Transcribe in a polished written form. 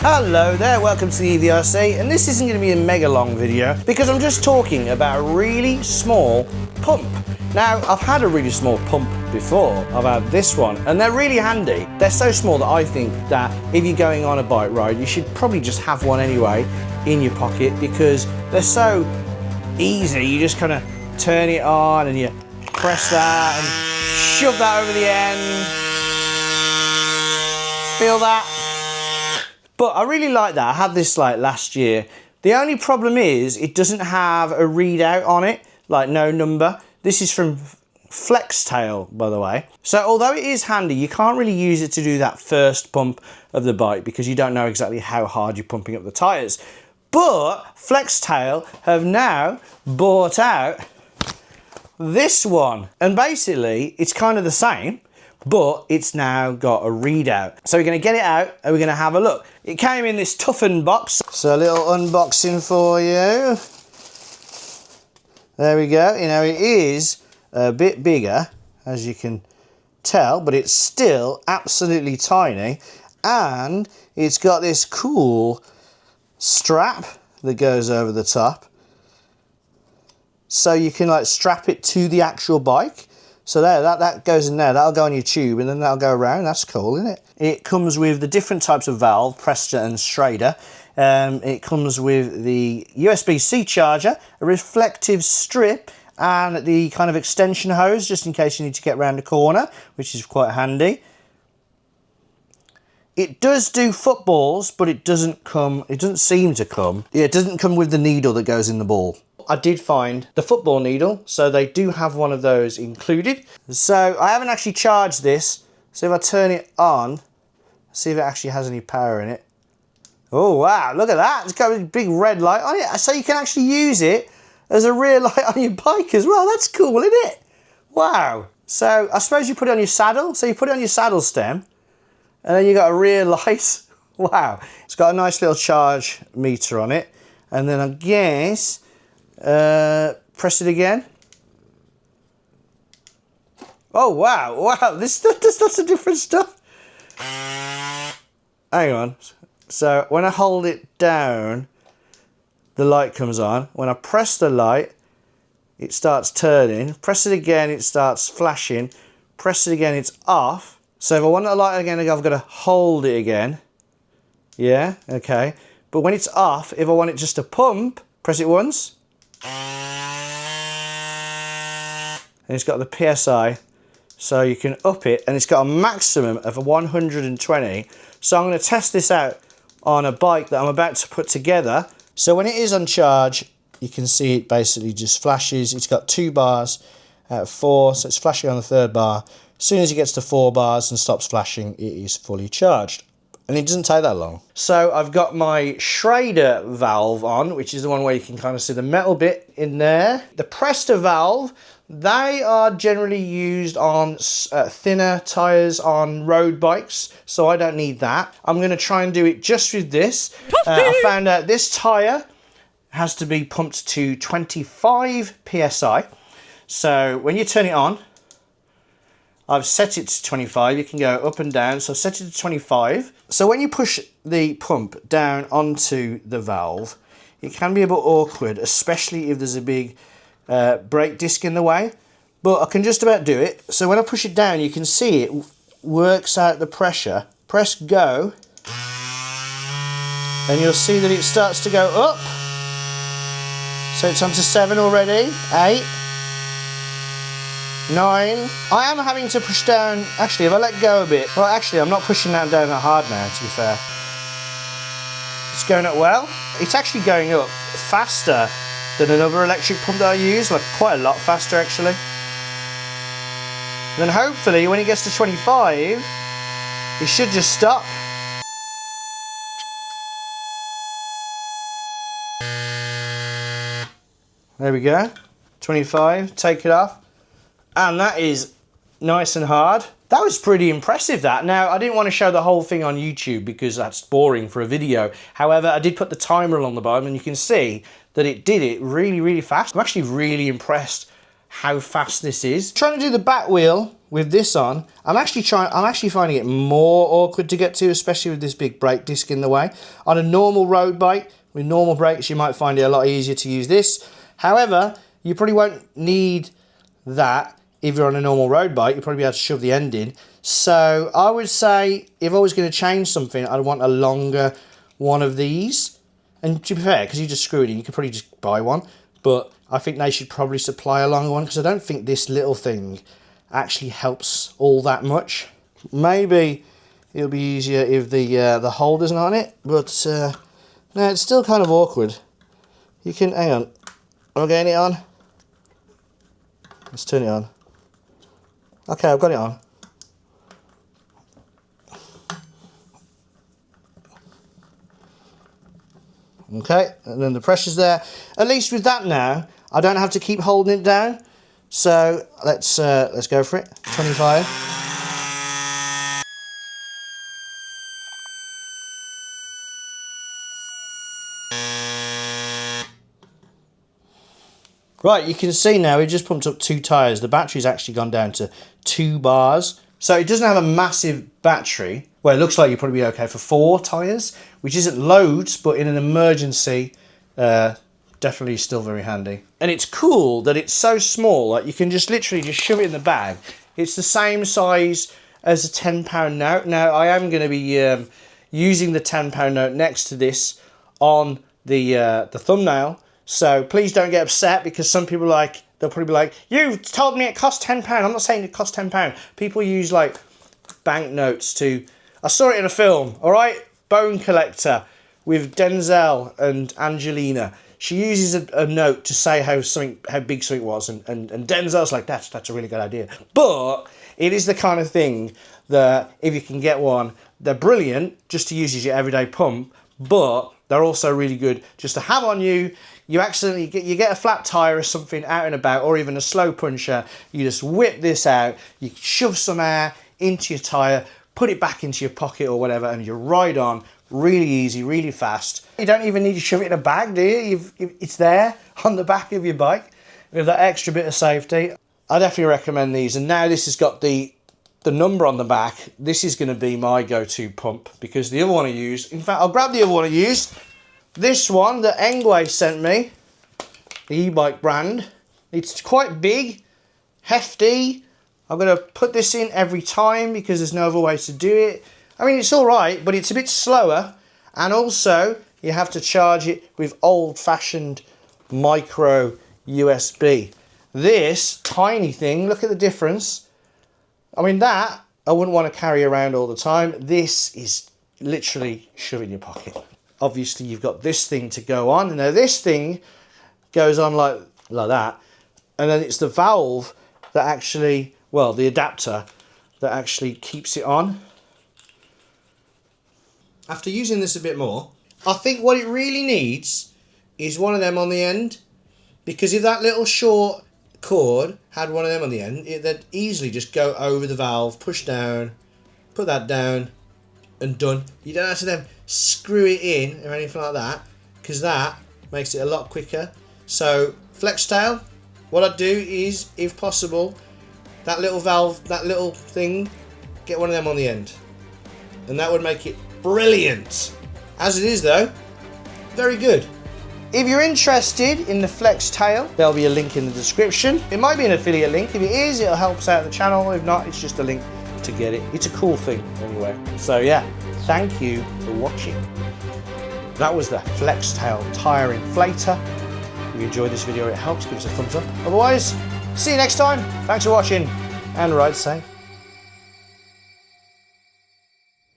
Hello there, welcome to the e-VRC, and this isn't going to be a mega long video because I'm just talking about a really small pump. Now, I've had a really small pump before. I've had this one, and they're really handy. They're so small that I think that if you're going on a bike ride, you should probably just have one anyway in your pocket because they're so easy. You just kind of turn it on and you press that and shove that over the end. Feel that? But I really like that. I had this like last year. The only problem is it doesn't have a readout on it, like no number. This is from Flextail, by the way. So although it is handy, you can't really use it to do that first pump of the bike because you don't know exactly how hard you're pumping up the tyres. But Flextail have now bought out this one. And basically, it's kind of the same, but it's now got a readout. So we're going to get it out and we're going to have a look. It came in this toughened box. So a little unboxing for you. There we go. You know, it is a bit bigger, as you can tell, but it's still absolutely tiny. And it's got this cool strap that goes over the top. So you can like strap it to the actual bike. So there, that goes in there, that'll go on your tube and then that'll go around. That's cool, isn't it? It comes with the different types of valve, Presta and Schrader. It comes with the USB-C charger, a reflective strip, and the kind of extension hose, just in case you need to get around a corner, which is quite handy. It does do footballs, but it doesn't seem to come. Yeah, it doesn't come with the needle that goes in the ball. I did find the football needle, so they do have one of those included. So I haven't actually charged this, so if I turn it on, see if it actually has any power in it. Oh wow, look at that, it's got a big red light on it, so you can actually use it as a rear light on your bike as well. That's cool, isn't it? Wow. So I suppose you put it on your saddle, so you put it on your saddle stem, and then you got a rear light. Wow. It's got a nice little charge meter on it, and then I guess press it again. Oh wow, there's lots of different stuff. Hang on. So when I hold it down, the light comes on. When I press the light, it starts turning. Press it again, it starts flashing. Press it again, it's off. So if I want the light again, I've got to hold it again. Yeah, okay. But when it's off, if I want it just to pump, press it once. And it's got the PSI, so you can up it, and it's got a maximum of 120. So I'm going to test this out on a bike that I'm about to put together. So when it is on charge, you can see it basically just flashes. It's got 2 bars out of 4, so it's flashing on the 3rd bar. As soon as it gets to 4 bars and stops flashing, it is fully charged. And it doesn't take that long. So I've got my Schrader valve on, which is the one where you can kind of see the metal bit in there. The Presta valve, they are generally used on thinner tyres on road bikes, so I don't need that. I'm going to try and do it just with this. I found out this tyre has to be pumped to 25 PSI. So when you turn it on, I've set it to 25, you can go up and down, so I've set it to 25. So when you push the pump down onto the valve, it can be a bit awkward, especially if there's a big brake disc in the way, but I can just about do it. So when I push it down, you can see it works out the pressure. Press go, and you'll see that it starts to go up. So it's on to 7 already, 8. 9. I am having to push down, actually if I let go a bit, well actually I'm not pushing that down that hard now, to be fair. It's going up well. It's actually going up faster than another electric pump that I use, like quite a lot faster actually. And then hopefully when it gets to 25, it should just stop. There we go, 25, take it off. And that is nice and hard. That was pretty impressive, that. Now, I didn't want to show the whole thing on YouTube because that's boring for a video. However, I did put the timer along the bottom and you can see that it did it really, really fast. I'm actually really impressed how fast this is. Trying to do the back wheel with this on, I'm actually finding it more awkward to get to, especially with this big brake disc in the way. On a normal road bike with normal brakes, you might find it a lot easier to use this. However, you probably won't need that if you're on a normal road bike. You'll probably be able to shove the end in. So I would say if I was going to change something, I'd want a longer one of these. And to be fair, because you just screw it in, you could probably just buy one. But I think they should probably supply a longer one, because I don't think this little thing actually helps all that much. Maybe it'll be easier if the holder's not on it, but no, it's still kind of awkward. You can, hang on, am I getting it on? Let's turn it on. Okay, I've got it on. Okay, and then the pressure's there. At least with that now, I don't have to keep holding it down. So let's go for it. 25. Right, you can see now we just pumped up 2 tyres. The battery's actually gone down to 2 bars. So it doesn't have a massive battery. Well, it looks like you'll probably be okay for 4 tyres, which isn't loads, but in an emergency, definitely still very handy. And it's cool that it's so small, like you can just literally just shove it in the bag. It's the same size as a £10 note. Now, I am going to be using the £10 note next to this on the thumbnail. So please don't get upset, because some people they'll probably be like, you told me it cost £10. I'm not saying it cost £10. People use like banknotes to... I saw it in a film, all right? Bone Collector with Denzel and Angelina. She uses a note to say how big something was, and Denzel's like, that's a really good idea. But it is the kind of thing that if you can get one, they're brilliant just to use as your everyday pump, but they're also really good just to have on you. You get a flat tire or something out and about, or even a slow puncher. You just whip this out, you shove some air into your tire, put it back into your pocket or whatever, and you ride on. Really easy, really fast. You don't even need to shove it in a bag, do you? It's there on the back of your bike with that extra bit of safety. I definitely recommend these. And now this has got the number on the back. This is going to be my go-to pump, because the other one I use, in fact, I'll grab the other one I used. This one that Enquiries sent me, the e-bike brand. It's quite big, hefty. I'm going to put this in every time because there's no other way to do it. I mean, it's all right, but it's a bit slower. And also, you have to charge it with old-fashioned micro USB. This tiny thing, look at the difference. I mean, that I wouldn't want to carry around all the time. This is literally shove in your pocket. Obviously, you've got this thing to go on. Now, this thing goes on like that. And then it's the valve that actually, well, the adapter that actually keeps it on. After using this a bit more, I think what it really needs is one of them on the end, because if that little short cord had one of them on the end, they'd easily just go over the valve, push down, put that down, and done. You don't have to then screw it in or anything like that, because that makes it a lot quicker. So Flextail, what I'd do is, if possible, that little valve, that little thing, get one of them on the end, and that would make it brilliant. As it is though, very good. If you're interested in the Flextail, there'll be a link in the description. It might be an affiliate link. If it is, it'll help us out the channel. If not, it's just a link to get it. It's a cool thing anyway. So yeah, thank you for watching. That was the Flextail tire inflator. If you enjoyed this video, it helps, give us a thumbs up. Otherwise, see you next time. Thanks for watching, and ride safe.